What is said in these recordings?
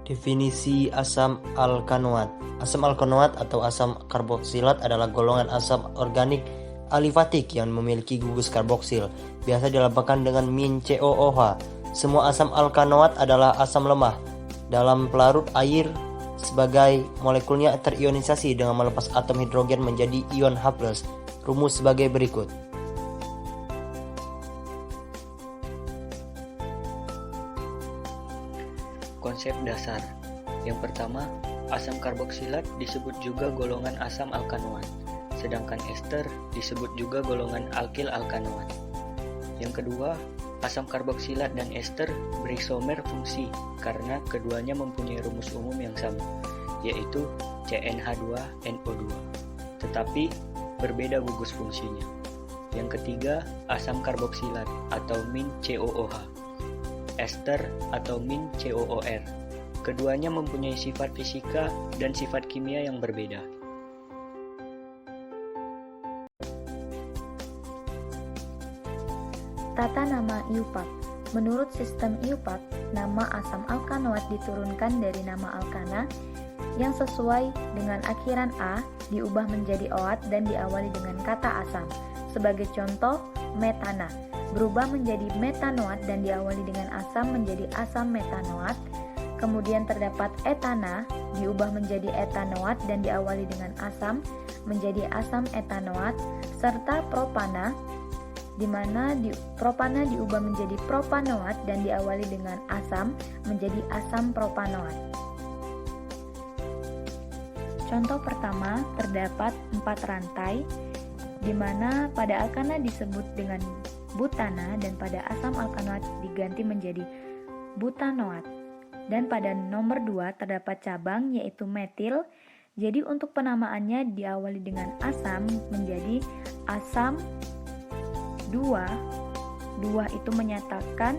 Definisi asam alkanoat. Asam alkanoat atau asam karboksilat adalah golongan asam organik alifatik yang memiliki gugus karboksil, biasa dilambangkan dengan min COOH. Semua asam alkanoat adalah asam lemah dalam pelarut air sebagai molekulnya terionisasi dengan melepas atom hidrogen menjadi ion H+. Rumus sebagai berikut. Konsep dasar. Yang pertama, asam karboksilat disebut juga golongan asam alkanoat, sedangkan ester disebut juga golongan alkil alkanoat. Yang kedua, asam karboksilat dan ester berisomer fungsi karena keduanya mempunyai rumus umum yang sama, yaitu CnH2NO2, tetapi berbeda gugus fungsinya. Yang ketiga, asam karboksilat atau min COOH, ester atau min COOR. Keduanya mempunyai sifat fisika dan sifat kimia yang berbeda. Tata nama IUPAC. Menurut sistem IUPAC, nama asam alkanoat diturunkan dari nama alkana yang sesuai dengan akhiran A diubah menjadi oat dan diawali dengan kata asam. Sebagai contoh, metana berubah menjadi metanoat dan diawali dengan asam menjadi asam metanoat. Kemudian terdapat etana diubah menjadi etanoat dan diawali dengan asam menjadi asam etanoat, serta propana di mana propana diubah menjadi propanoat dan diawali dengan asam menjadi asam propanoat. Contoh pertama, terdapat 4 rantai di mana pada alkana disebut dengan butana dan pada asam alkanoat diganti menjadi butanoat. Dan pada nomor 2 terdapat cabang yaitu metil. Jadi untuk penamaannya diawali dengan asam menjadi asam 2. 2 itu menyatakan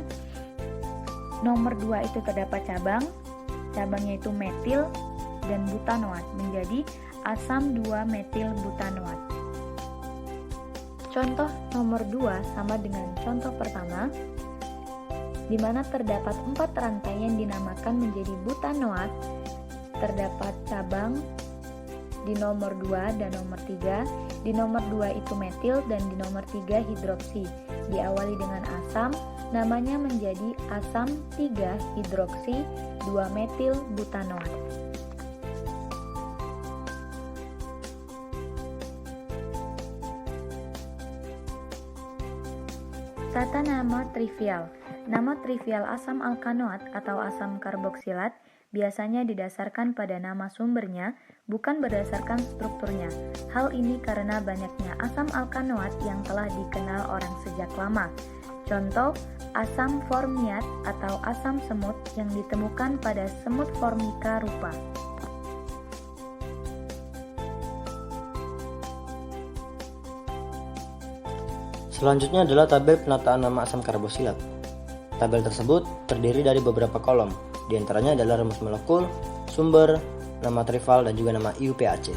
nomor 2 itu terdapat cabangnya itu metil dan butanoat menjadi asam 2 metil butanoat. Contoh nomor 2 sama dengan contoh pertama, di mana terdapat 4 rantai yang dinamakan menjadi butanoat. Terdapat cabang di nomor 2 dan nomor 3. Di nomor 2 itu metil dan di nomor 3 hidroksi. Diawali dengan asam, namanya menjadi asam 3 hidroksi 2 metil butanoat. Tata nama trivial. Nama trivial asam alkanoat atau asam karboksilat biasanya didasarkan pada nama sumbernya, bukan berdasarkan strukturnya. Hal ini karena banyaknya asam alkanoat yang telah dikenal orang sejak lama. Contoh, asam formiat atau asam semut yang ditemukan pada semut Formica rupa. Selanjutnya adalah tabel penataan nama asam karboksilat. Tabel tersebut terdiri dari beberapa kolom, di antaranya adalah rumus molekul, sumber, nama trivial, dan juga nama IUPAC.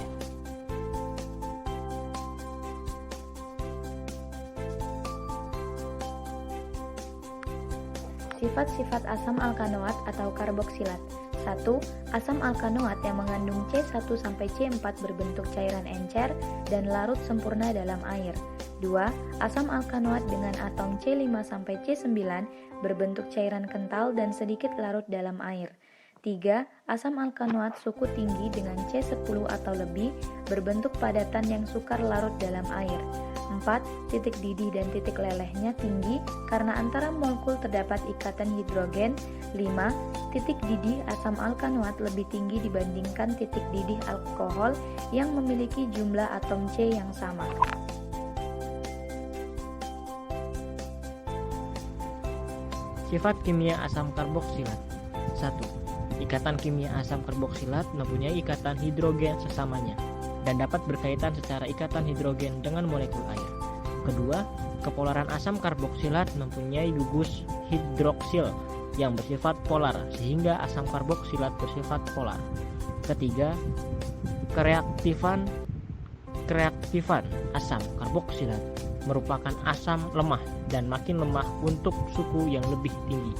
Sifat-sifat asam alkanoat atau karboksilat. 1. Asam alkanoat yang mengandung C1-C4 berbentuk cairan encer dan larut sempurna dalam air. 2. Asam alkanoat dengan atom C5-C9 berbentuk cairan kental dan sedikit larut dalam air. 3. Asam alkanoat suku tinggi dengan C10 atau lebih berbentuk padatan yang sukar larut dalam air. 4. Titik didih dan titik lelehnya tinggi karena antara molekul terdapat ikatan hidrogen. 5. Titik didih asam alkanoat lebih tinggi dibandingkan titik didih alkohol yang memiliki jumlah atom C yang sama. Sifat kimia asam karboksilat. 1. Ikatan kimia asam karboksilat mempunyai ikatan hidrogen sesamanya dan dapat berkaitan secara ikatan hidrogen dengan molekul air. Kedua, kepolaran asam karboksilat mempunyai gugus hidroksil yang bersifat polar sehingga asam karboksilat bersifat polar. Ketiga, kereaktifan asam karboksilat merupakan asam lemah dan makin lemah untuk suku yang lebih tinggi.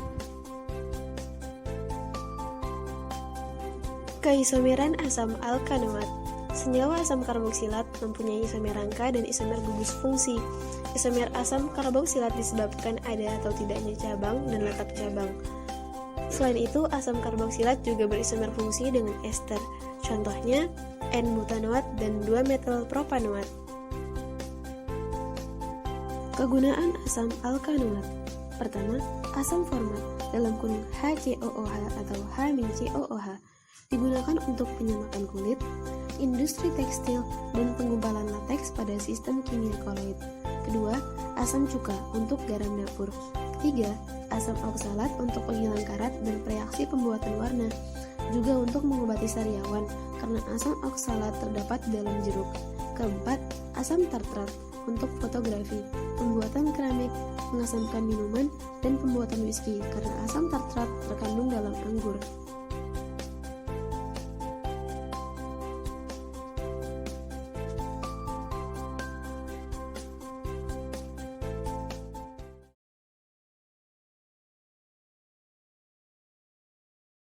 Keisomeran asam alkanoat. Senyawa asam karboksilat mempunyai isomer rangka dan isomer gugus fungsi. Isomer asam karboksilat disebabkan ada atau tidaknya cabang dan letak cabang. Selain itu, asam karboksilat juga berisomer fungsi dengan ester. Contohnya, N-butanoat dan 2-metilpropanoat. Kegunaan asam alkanoat. Pertama, asam format dalam kurung HCOOH atau H-COOH digunakan untuk penyamakan kulit, industri tekstil, dan penggumpalan lateks pada sistem kimia koloid. Kedua, asam cuka untuk garam dapur. Ketiga, asam oksalat untuk penghilang karat dan reaksi pembuatan warna, juga untuk mengobati sariawan karena asam oksalat terdapat dalam jeruk. Keempat, asam tartrat untuk fotografi, pembuatan keramik, mengasamkan minuman, dan pembuatan whisky karena asam tartrat terkandung dalam anggur.